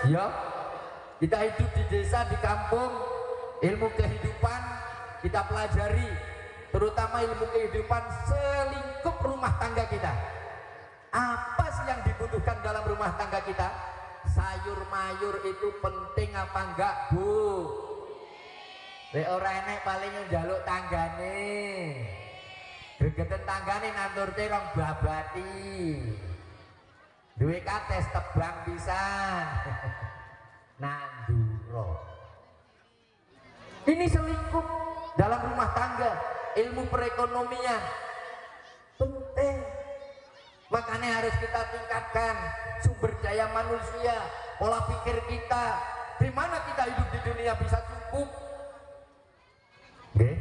Ya, kita hidup di desa, di kampung, ilmu kehidupan kita pelajari, terutama ilmu kehidupan selingkup rumah tangga kita. Apa sih yang dibutuhkan dalam rumah tangga kita? Sayur mayur itu penting apa enggak, Bu? Lek ora enek paling njaluk tanggane. Gregeten tanggane nanturte rong babati. Duwe kates tebang pisan. Nanduro. Ini selingkuh dalam rumah tangga, ilmu perekonomian penting. Makanya harus kita tingkatkan sumber daya manusia, pola pikir kita. Di mana kita hidup di dunia bisa cukup? Okay.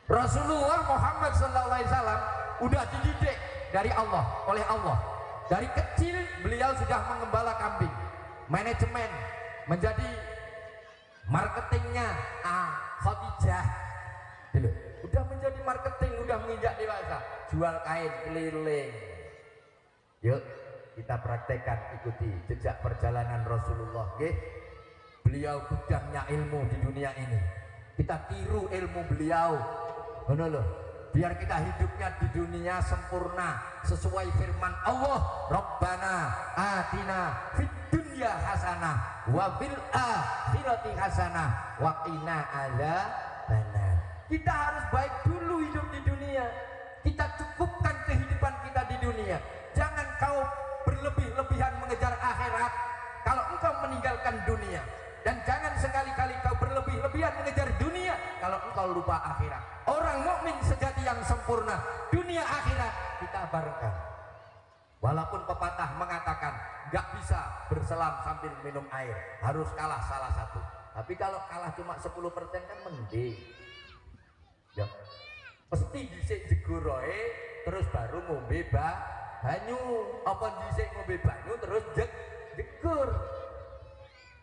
Rasulullah Muhammad SAW udah dididik dari Allah, oleh Allah. Dari kecil beliau sudah mengembala kambing, manajemen, menjadi marketingnya Khadijah. Dulu, udah menjadi marketing, udah menginjak dewasa, jual kain keliling. Yuk kita praktekkan, ikuti jejak perjalanan Rasulullah. Okay? Beliau gudangnya ilmu di dunia ini. Kita tiru ilmu beliau. Benar loh. Biar kita hidupnya di dunia sempurna sesuai firman Allah, Rabbana atina fid dunya hasanah wa fil akhirati hasanah wa qina adzabannar. Kita harus baik dulu hidup di dunia. Kita cukupkan kehidupan kita di dunia. Jangan kau berlebih-lebihan mengejar akhirat kalau engkau meninggalkan dunia. Dan jangan sekali-kali kau berlebih-lebihan mengejar dunia kalau engkau lupa akhirat. Orang mukmin sejati yang sempurna, dunia akhirat kita barengkan. Walaupun pepatah mengatakan nggak bisa berselam sambil minum air, harus kalah salah satu. Tapi kalau kalah cuma 10% kan mending. Ya, mesti dhisik jegoroe terus baru ngombe banyu. Apa dhisik ngombe banyu terus jegur.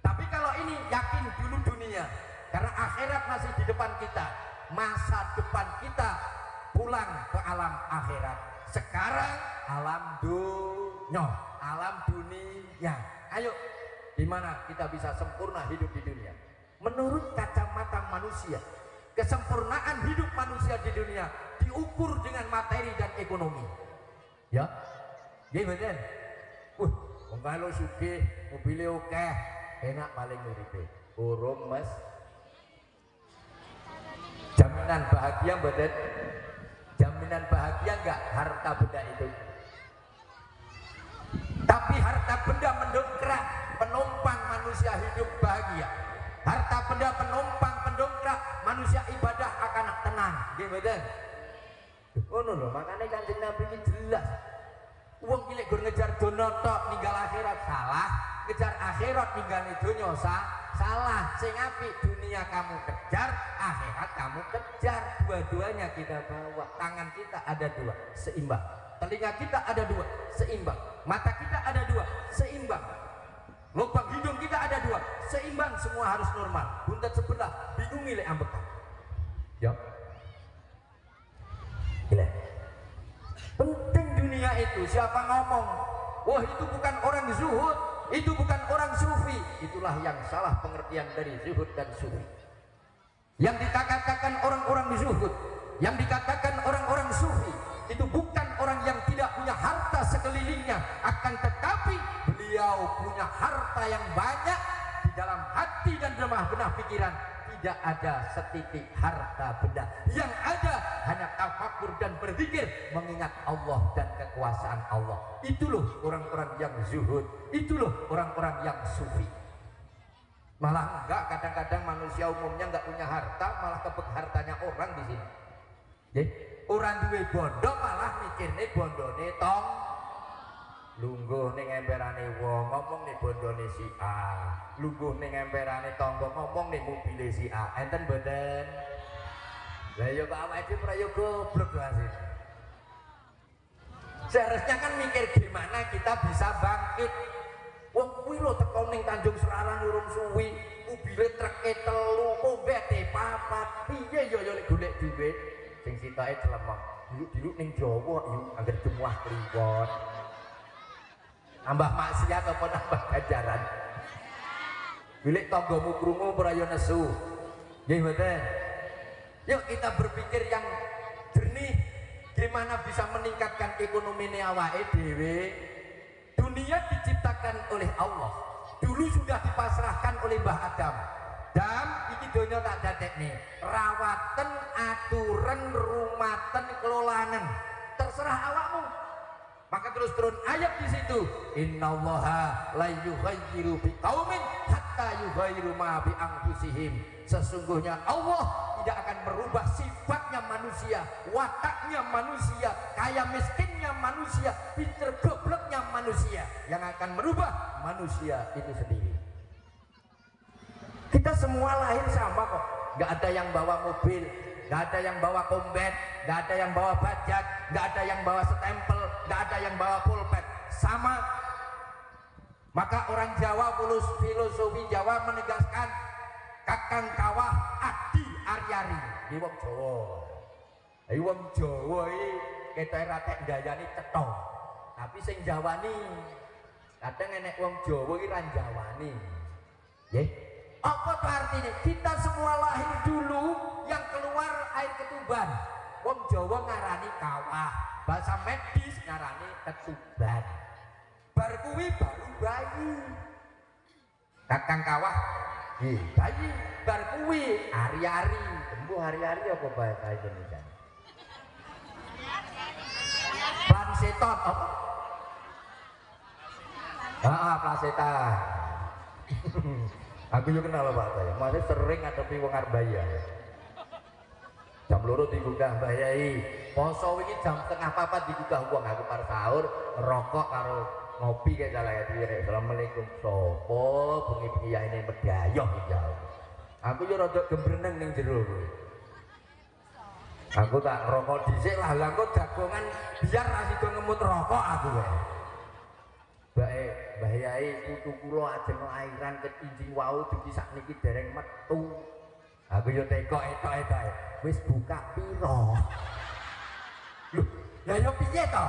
Tapi kalau ini yakin dulu dunia, karena akhirat masih di depan kita. Masa depan kita pulang ke alam akhirat. Sekarang alam dunia, alam dunia. Ayo, gimana kita bisa sempurna hidup di dunia? Menurut kacamata manusia, kesempurnaan hidup manusia di dunia diukur dengan materi dan ekonomi. Ya, gimana? Kalau sugih, mobilnya oke, enak paling uripe. Urung mas. Jaminan bahagia badan, jaminan bahagia enggak harta benda itu. Tapi harta benda mendongkrak penumpang manusia hidup bahagia. Harta benda penumpang pendongkrak manusia ibadah akan tenang. Gimana? Ngono lho, makanya Kanjeng Nabi ini jelas. Wong cilik gur ngejar donya tok ninggal akhirat salah, ngejar akhirat ninggal donya salah. Sing apik dunia kamu kejar, akhirat kamu kejar. Dua-duanya kita bawa. Tangan kita ada dua, seimbang. Telinga kita ada dua, seimbang. Mata kita ada dua, seimbang. Lubang hidung kita ada dua, seimbang. Semua harus normal. Buntet sebelah bingung milih ambekan. Ya. Gila. Penting dunia itu. Siapa ngomong wah itu bukan orang zuhud, itu bukan orang sufi, itulah yang salah pengertian dari zuhud dan sufi. Yang dikatakan orang-orang zuhud, yang dikatakan orang-orang sufi, itu bukan orang yang tidak punya harta sekelilingnya, akan tetapi beliau punya harta yang banyak di dalam hati dan benak pikiran. Tidak ada setitik harta benda, yang ada hanya tafakur dan berzikir mengingat Allah dan kekuasaan Allah. Itu loh orang-orang yang zuhud, itu loh orang-orang yang sufi. Malah enggak, kadang-kadang manusia umumnya enggak punya harta, malah kebek hartanya orang di sini. Jadi orang duwe bondo malah mikirnya bondone tong lungguh ning emberane wong ngomong ning bondone si A, lungguh ning emberane tangga ngomong ning mobile si A. Enten mboten? Lah ya kok awake dhewe prayoga goblok hasil. Seharusnya kan mikir gimana kita bisa bangkit. Wong kuwi lho teko ning Tanjung Seraran urung suwi, mobile treke 3, mombete 4. Piye ya lek golek dhuwit sing sitoke celemong. Diluk ning Jawa yo anggere jemuah kliwon. Tambah maksiat apa nambah ganjaran? Bilik tanggamu krungu ora ya nesu. Nggih mboten. Yuk kita berpikir yang jernih, gimana bisa meningkatkan ekonomi awake dhewe. Dunia diciptakan oleh Allah. Dulu sudah dipasrahkan oleh Mbah Adam. Dan iki donya tak dadekne. Rawatan, aturan, rumaten, kelolanan. Terserah awakmu. Maka terus turun ayat di situ. Innallaha la yughayyiru biqaumin hatta yughayyiru ma bi anfusihim. Sesungguhnya Allah tidak akan merubah sifatnya manusia, wataknya manusia, kaya miskinnya manusia, pinter gobloknya manusia. Yang akan merubah manusia itu sendiri. Kita semua lahir sama kok. Gak ada yang bawa mobil, gak ada yang bawa kombet, gak ada yang bawa bajak, gak ada yang bawa stempel, gak ada yang bawa pulpen. Sama. Maka orang Jawa, filosofi Jawa menegaskan kakang kawah adi aryari. Ini wong Jawa. Ini wong Jawa ini ketoke ratek ndayani cetha. Tapi sing jawani kadang enek wong Jawa iki ra jawani. Nggih. Apa tuh artinya? Kita semua lahir dulu yang keluar air ketuban. Wong Jawa ngarani kawah, bahasa medis ngarani ketuban. Bar kuwi baru bayi. Kakang kawah bayi, bar kuwi ari-ari. Embuh ari-ari apa bahasa Indonesia? Plansetot apa? Placenta. Aku juga kenal Pak saya, masih sering ngadepi wong arep bayar. Jam loro digugah Mbah Yai. Poso wingi jam setengah 4 digugah wong aku par sahur, rokok karo ngopi kayak salah ya diri. Assalamualaikum. Sopo bengi-bengi ini medayoh iki. Aku yo rada gembreneng ning jero kuwi. Aku tak rokok dhisik lah, lha kok jagongan biar ra sida ngemut rokok aku wae. Mbah Yai putu kula ajeng airan ketinjing wau dugi sakniki dereng metu. Aku yo tekok etok-etok. Wis buka piro? Loh, ya yo piye to?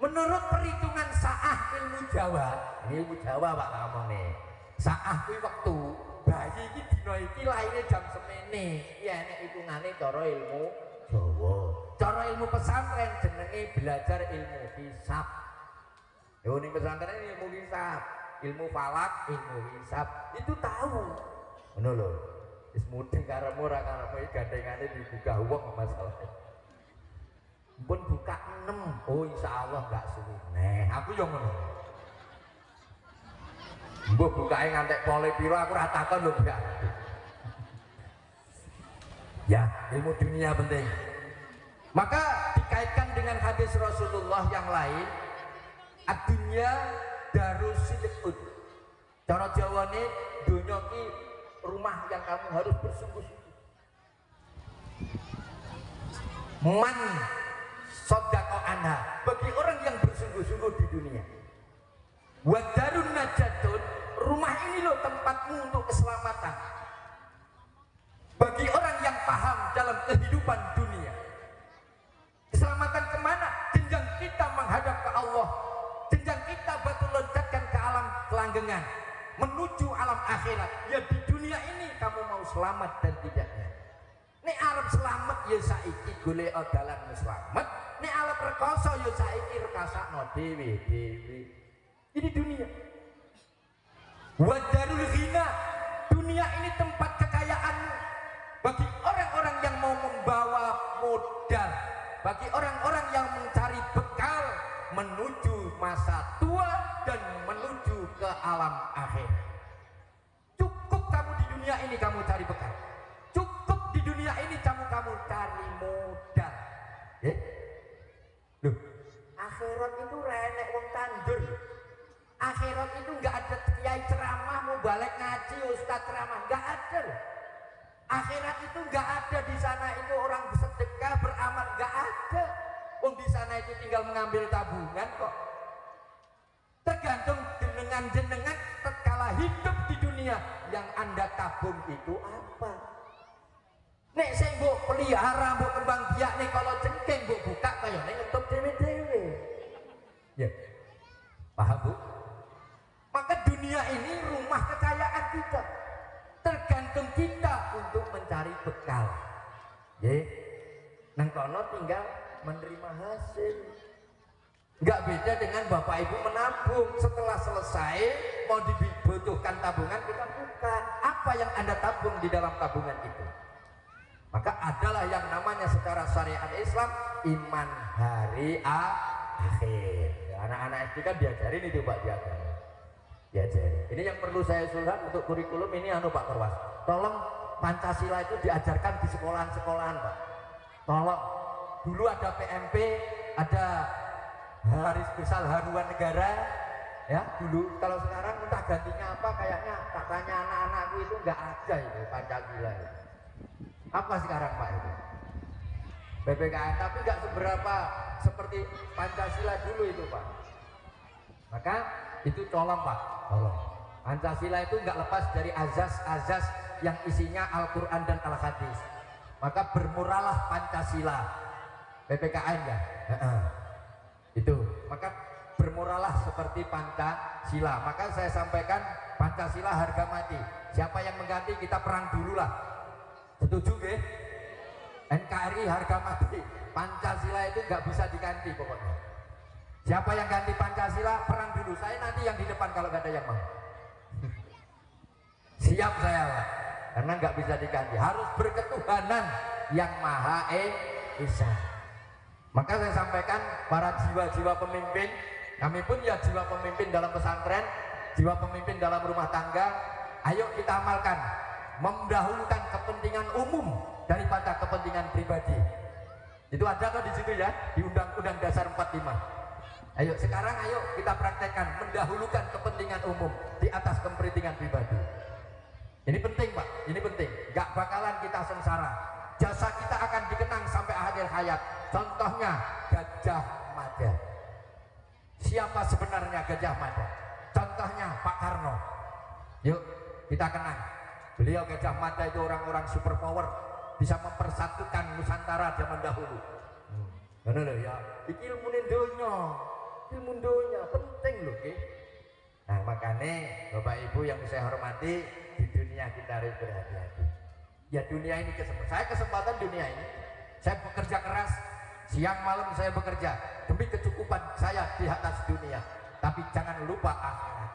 Menurut perhitungan saah ilmu Jawa, ini ilmu Jawa Pak ngomongnya. Saah kuwi wektu bayi iki dina iki laire jam semene. Ya nek hitungane cara ilmu Jawa. Cara ilmu pesantren jenenge belajar ilmu hisab. Yo ning pesantren ilmu hisab, ilmu falak, ilmu hisab itu tahu. Ngono lho. Wis mudeng karemu ora karemu iki gandengane dibuka wong masalahnya. Pun buka 6. Oh insyaallah gak suwi. Aku yo ngono. Mbok bukae ngantek pole piro aku ora takon lho, Mbak. Ya, ilmu dunia penting. Maka dikaitkan dengan hadis Rasulullah yang lain, ad-dunya darus sidqun. Cara Jawane donya ki rumah yang kamu harus bersungguh-sungguh. Man sodako anha, bagi orang yang bersungguh-sungguh di dunia. Wadarun najatun, rumah ini loh tempatmu untuk keselamatan. Bagi orang yang paham dalam kehidupan dunia. Keselamatan kemana? Jenjang kita menghadap ke Allah. Jenjang kita batu loncatkan ke alam kelanggengan, menuju alam akhirat. Ya di dunia ini kamu mau selamat dan tidaknya. Nek arep selamat ya saiki golek dalan selamat. Nek arep rekoso ya saiki rekasakno dhewe-dhewe. Ini dunia. Wadarul ghina, dunia ini tempat kekayaanmu. Bagi orang-orang yang mau membawa modal, bagi orang-orang yang mencari bekal menuju masa tua dan menuju ke alam akhir. Cukup kamu di dunia ini kamu cari bekal. Cukup di dunia ini kamu cari modal. Loh, akhirat itu renek wong tandur. Akhirat itu nggak ada kiai ceramah mau balik ngaji ustaz ceramah, nggak ada. Akhirat itu nggak ada di sana itu orang bersedekah beramal, nggak ada. Wong di sana itu tinggal mengambil tabungan kok. Tergantung jenengan tatkala hidup di dunia yang Anda tabung itu apa. Nek sing mbok pelihara mbok kembang biak nih kalau cengkeng mbok buka kaya ning ngetop dhewe-dhewe. Ya. Paham Bu? Maka dunia ini rumah kekayaan kita, tergantung kita untuk mencari bekal. Nang kono tinggal menerima hasil. Nggak beda dengan bapak ibu menabung. Setelah selesai mau dibutuhkan tabungan, kita buka apa yang Anda tabung di dalam tabungan itu. Maka adalah yang namanya secara syariat Islam iman hari akhir. Anak-anak itu kan diajarin itu Pak, diajarin. Ini yang perlu saya usulkan untuk kurikulum ini Pak Korwas. Tolong Pancasila itu diajarkan di sekolahan-sekolahan Pak. Tolong. Dulu ada PMP, ada Hari Spesial Haluan Negara, ya dulu. Kalau sekarang entah gantinya apa, kayaknya tak tanya anak-anakku itu nggak ada itu Pancasila itu. Apa sekarang Pak itu? PPKN, tapi nggak seberapa seperti Pancasila dulu itu Pak. Maka itu tolong Pak, tolong. Pancasila itu nggak lepas dari azas-azas yang isinya Al-Quran dan Al-Hadis. Maka bermurahlah Pancasila. PPKN ya. Itu. Maka bermurahlah seperti Pancasila. Maka saya sampaikan Pancasila harga mati. Siapa yang mengganti kita perang dulu lah. Setuju nggih? NKRI harga mati. Pancasila itu nggak bisa diganti pokoknya. Siapa yang ganti Pancasila perang dulu. Saya nanti yang di depan kalau nggak ada yang mau. Siap saya Pak. Karena nggak bisa diganti. Harus berketuhanan yang Maha Esa. Maka saya sampaikan para jiwa-jiwa pemimpin, kami pun ya jiwa pemimpin dalam pesantren, jiwa pemimpin dalam rumah tangga. Ayo kita amalkan, mendahulukan kepentingan umum daripada kepentingan pribadi. Itu ada kok di situ ya, di Undang-Undang Dasar 45. Ayo sekarang ayo kita praktekkan mendahulukan kepentingan umum di atas kepentingan pribadi. Ini penting Pak, ini penting. Gak bakalan kita sengsara. Jasa kita akan dikenang sampai akhir hayat. Contohnya Gajah Mada. Siapa sebenarnya Gajah Mada? Contohnya Pak Karno. Yuk kita kenang. Beliau Gajah Mada itu orang-orang super power, bisa mempersatukan Nusantara zaman dahulu. Benar loh ya. Iki ilmu donya penting loh. Nah makanya Bapak Ibu yang saya hormati, di dunia kita harus berhati-hati. Ya dunia ini kesempatan dunia ini. Saya bekerja keras, siang malam saya bekerja demi kecukupan saya di atas dunia. Tapi jangan lupa akhirat.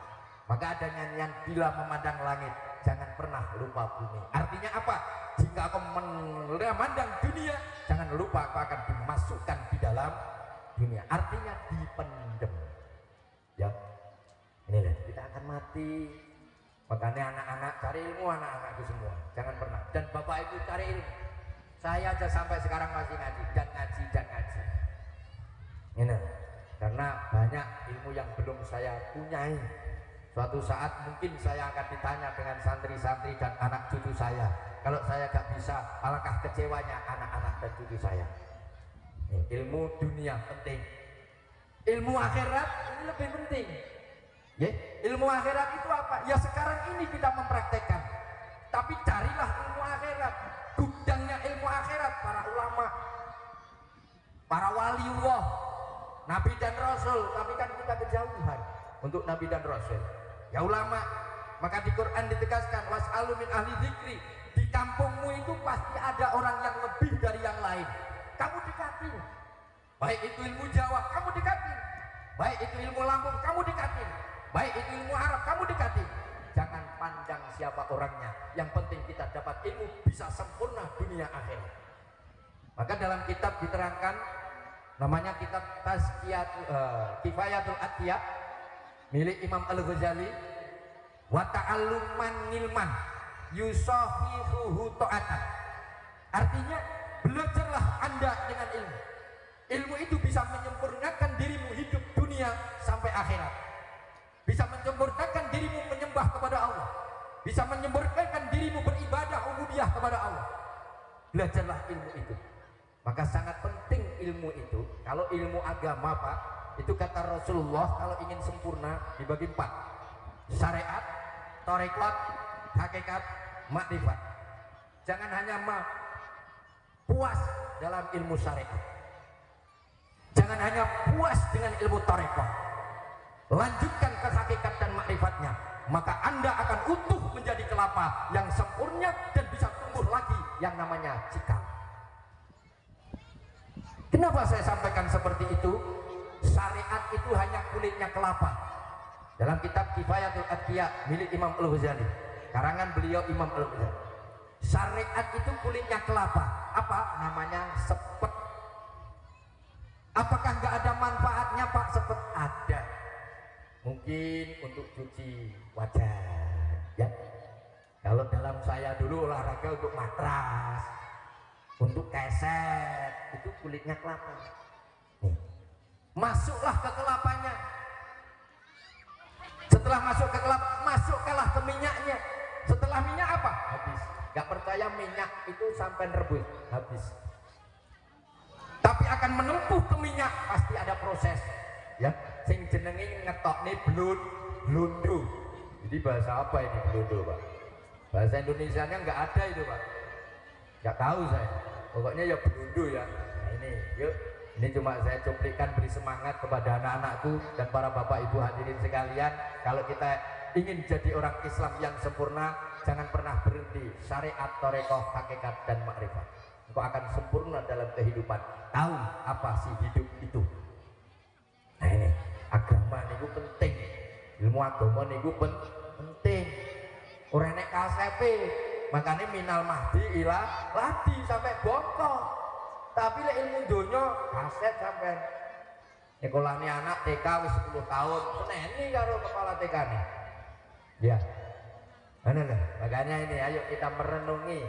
Maka ada nyanyian bila memandang langit, jangan pernah lupa bumi. Artinya apa? Jika kau memandang dunia, jangan lupa kau akan dimasukkan di dalam dunia. Artinya dipendem. Ya, ini deh, kita akan mati. Makanya anak-anak cari ilmu, anak-anakku semua jangan pernah. Dan bapak ibu cari ilmu. Saya aja sampai sekarang masih ngaji dan ngaji. Ini karena banyak ilmu yang belum saya punyai. Suatu saat mungkin saya akan ditanya dengan santri-santri dan anak cucu saya. Kalau saya gak bisa, alangkah kecewanya anak-anak dan cucu saya. Ilmu dunia penting, ilmu akhirat ini lebih penting. Ya, ilmu akhirat itu apa? Ya sekarang ini kita mempraktekkan. Tapi carilah ilmu akhirat. Gudangnya ilmu akhirat para ulama, para waliullah, nabi dan rasul. Tapi kan kita kejauhan untuk nabi dan rasul. Ya ulama, maka di Quran ditegaskan was'alu min ahli dzikri. Di kampungmu itu pasti ada orang yang lebih dari yang lain. Kamu dekatin. Baik itu ilmu Jawa, kamu dekatin. Baik itu ilmu Lampung, kamu dekatin. Baik itu ilmu Arab, kamu dekati. Jangan pandang siapa orangnya. Yang penting kita dapat ilmu bisa sempurna dunia akhirat. Maka dalam kitab diterangkan, namanya kitab Kifayatul Atqiya milik Imam Al-Ghazali, wa ta'alluman ngilman yusahihuhu ta'atan. Artinya belajarlah Anda dengan ilmu. Ilmu itu bisa menyempurnakan dirimu hidup dunia sampai akhirat. Bisa menyempurnakan dirimu menyembah kepada Allah, bisa menyempurnakan dirimu beribadah ubudiyah kepada Allah. Belajarlah ilmu itu. Maka sangat penting ilmu itu. Kalau ilmu agama Pak, itu kata Rasulullah kalau ingin sempurna dibagi 4. Syariat, tarekat, hakikat, makrifat. Jangan hanya puas dalam ilmu syariat. Jangan hanya puas dengan ilmu tarekat. Lanjutkan ke hakikat dan makrifatnya, maka Anda akan utuh menjadi kelapa yang sempurna dan bisa tumbuh lagi yang namanya cikal. Kenapa saya sampaikan seperti itu? Syariat itu hanya kulitnya kelapa. Dalam kitab Kifayatul Atqiya milik Imam Al-Ghazali, karangan beliau Imam Al-Ghazali, syariat itu kulitnya kelapa. Apa? Namanya sepet. Apakah nggak ada manfaatnya Pak sepet? Ada. Mungkin untuk cuci wajah, ya. Kalau dalam saya dulu olahraga untuk matras, untuk keset, itu kulitnya kelapa. Nih. Masuklah ke kelapanya. Setelah masuk ke kelapa, masukkanlah ke minyaknya. Setelah minyak apa? Habis. Gak percaya minyak itu sampai rebus, habis. Tapi akan menempuh ke minyak, pasti ada proses. Ya, sing jenenge ngetokne blundu. Jadi bahasa apa ini blundu, Pak? Bahasa Indonesianya nggak ada itu, Pak. Nggak tahu saya. Pokoknya ya blundu ya. Nah ini, yuk. Ini cuma saya cuplikan beri semangat kepada anak-anakku dan para bapak ibu hadirin sekalian. Kalau kita ingin jadi orang Islam yang sempurna, jangan pernah berhenti syariat, thariqah, hakikat dan makrifat. Engkau akan sempurna dalam kehidupan. Tahu apa sih hidup itu? Nah ini, agama niku penting. Ilmu agama niku penting. Ora nek kasepe, makanya minal mahdi ila ladi sampai bongkok. Tapi lek ilmu donya kaset sampai nyekolahne anak TK wis 10 tahun, seneni karo kepala TK nih. Ya. Mana lah? Makanya ini ayo kita merenungi,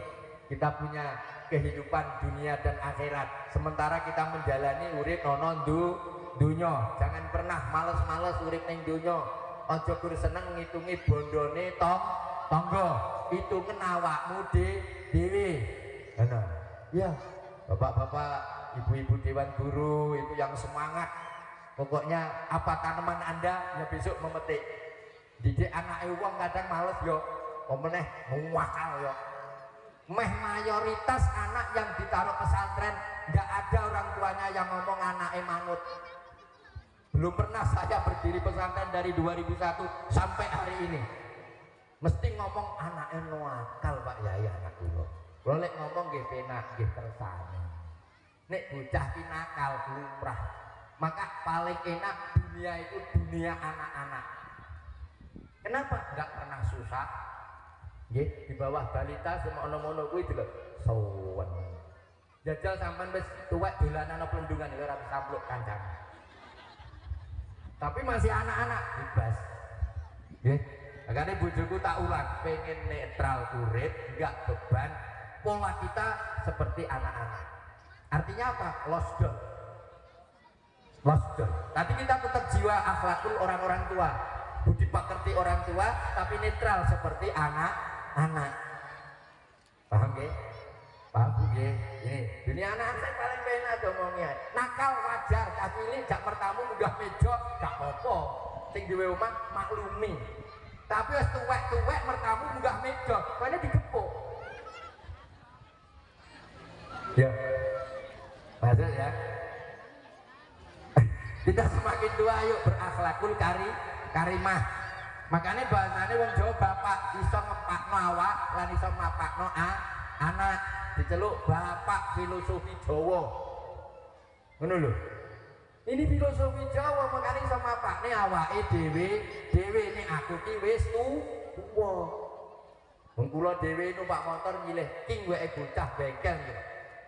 kita punya kehidupan dunia dan akhirat. Sementara kita menjalani urip nono dunya. Jangan pernah males-males urip ning dunya. Aja kur seneng ngitungi bondone tangga. Itu awakmu dhewe. Ana. Ya. Bapak-bapak, ibu-ibu dewan guru itu yang semangat. Pokoknya apa tanaman Anda ya besok memetik. Didik anak wong kadang males yo, pemeneh muwakal yo. Meh mayoritas anak yang ditaruh pesantren nggak ada orang tuanya yang ngomong anaknya manut. Belum pernah saya berdiri pesantren dari 2001 sampai hari ini. Mesti ngomong anaknya nuakal Pak Yai anak kula. Kula lek ngomong nggih penak nggih kersane. Nek bocah ki nakal lumrah. Maka paling enak dunia itu dunia anak-anak. Kenapa? Enggak pernah susah. Nggih, di bawah balita semua ono-ono kuwi delok sowan. Jajal sampean wis tuwek dolanan ana plendungan ora bisa mluk kancane. Tapi masih anak-anak bebas. Nggih. Makanya bojoku tak ulang, pengen netral urip, enggak beban. Pola kita seperti anak-anak. Artinya apa? Lost down. Tapi kita tetap jiwa akhlakul orang-orang tua, budi pekerti orang tua, tapi netral seperti anak-anak. Paham nggih? Paham nggih? Ini dunia anak-anak saya paling penak ngomongnya. Nakal wajar, tapi ini jak pertamu munggah meja gak apa-apa. Sing duwe omah maklumi. Tapi wis tuwek-tuwek mertamu munggah meja, kene digepuk. Ya. Maksud ya. Kita semakin tua yuk berakhlakul karimah. Makanya bahasanya wong Jawa bapak iso ngepakno awak lan iso mapakno anak. Diceluk bapak filosofi Jawa. Ngono lho. Ini filosofi Jawa makanya iso mapakne awake dhewe nek aku ki wis tuwa. Wong kula dhewe numpak motor milih king wae bocah bengkel gitu.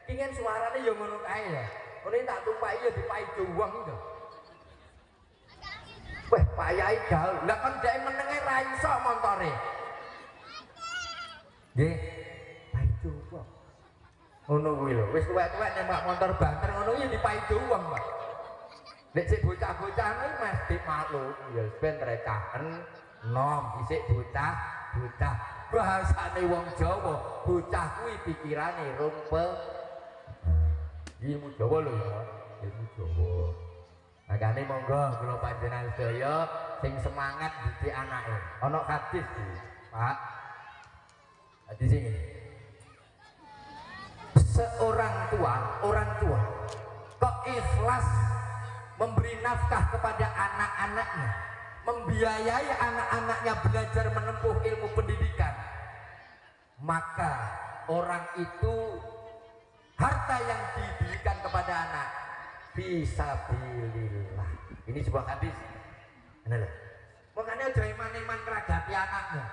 Kingen suarane ya ngono kae ya. Ngene tak tumpaki ya dipai juwang to. Weh, Pak Yai gaul. Lah kan dhek menenge ra iso montore. Nggih. Pai juwang. Ngono kuwi lho. Wis tuwek-tuwek nembak motor banter ngono ya dipai juwang, Pak. Nek sik bocah-bocah iki meh dimaklum ya ben rekaken nom isik bocah. Bahasane wong Jawa, bocah kuwi pikirane rumpel. Ilmu Jawa lho ya, ilmu Jawa. Makane monggo kula panjenengan sedaya sing semangat didik anake. Ana hadis iki, Pak. Hadis ini. Seorang orang tua kok ikhlas memberi nafkah kepada anak-anaknya, membiayai anak-anaknya belajar menempuh ilmu pendidikan, maka orang itu harta yang diberikan kepada anak fisabilillah. Ini sebuah hadis. Makanya aja iman-iman keragati anakmu.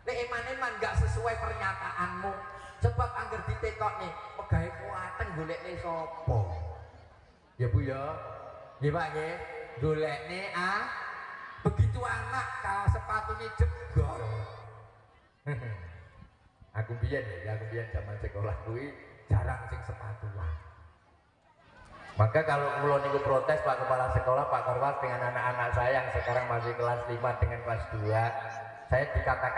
Nek iman-iman gak sesuai pernyataanmu, sebab angger ditekok nih pegawe kuateng golekne sapa. Ya Bu ya. Nggih Pak nggih. Golekne begitu anak kaos sepatune jebol. Aku biyen zaman sekolah kuwi jarang sing sepatuan. Maka kalau kula niku protes Pak Kepala Sekolah, Pak Korwas dengan anak-anak saya yang sekarang masih kelas 5 dengan kelas 2, saya dikatakan